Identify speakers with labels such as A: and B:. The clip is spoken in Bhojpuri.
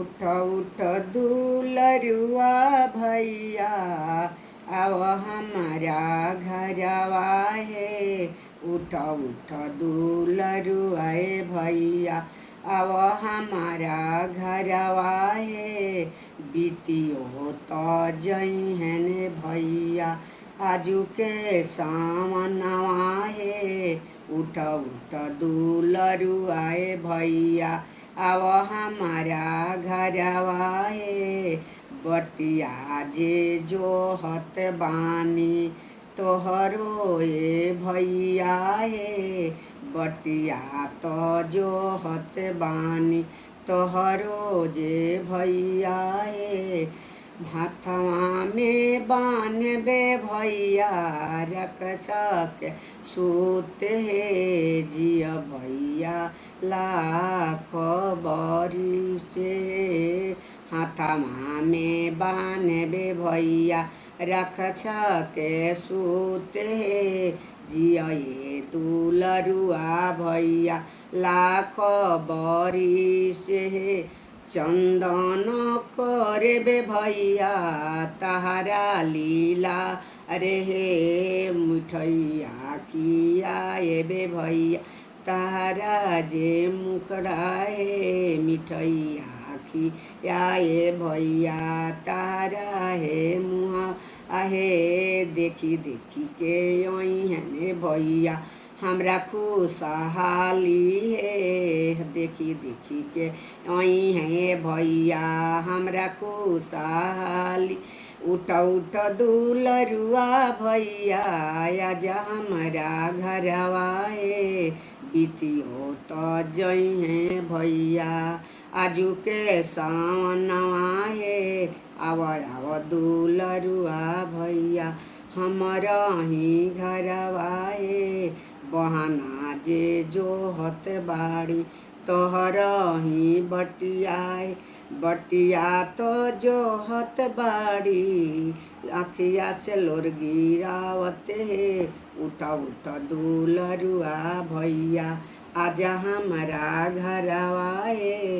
A: उठ उठ दुलरुआ भैया आव हमारा घरवा है। उठ उठ दुलरुआ भैया आव हमारा घरवा है। बीतियो तो जइहन भैया आजू के सामनवा है। उठ उठ दुलरुआ भैया आव हमारा घरवा है। बटिया जे जो हत बानी तोहरो भैया है। बटिया तो जो हत बानी तोहरो जे भैया है। हाथवा में बानबे भैया रक्षक सूत है। जिया भैया लाख बरिस हाथवा में बानबे भैया रक्षक सूत है। जिया दुलरुआ भैया लाख बरिस है। चंदन करबे भैया तहारा लीला अरे हे मिठैया किया बे भैया तहारा जे मुखड़ा है। मिठैया खिया भैया तारा है मुहा आहे। देखी देखी के अइहने भैया हमरा खुशहाली है। देखी देखी के अइहे भैया हमरा खुशहाली। उठ उठ दुलरुआ भैया आजा हमारा घरवा है। बीतियो तो जइहे भैया आजू के सावनवा है। आव आव दुलरुआ भैया हमारा ही घरवा है। बहाना जे जो हत बाड़ी तोहर ही बटियाए। बटिया तो जो हत बाड़ी अखिया से लोर गिरावत है। उठ उठ दुलरुआ भैया आजा हमारा घरवा है।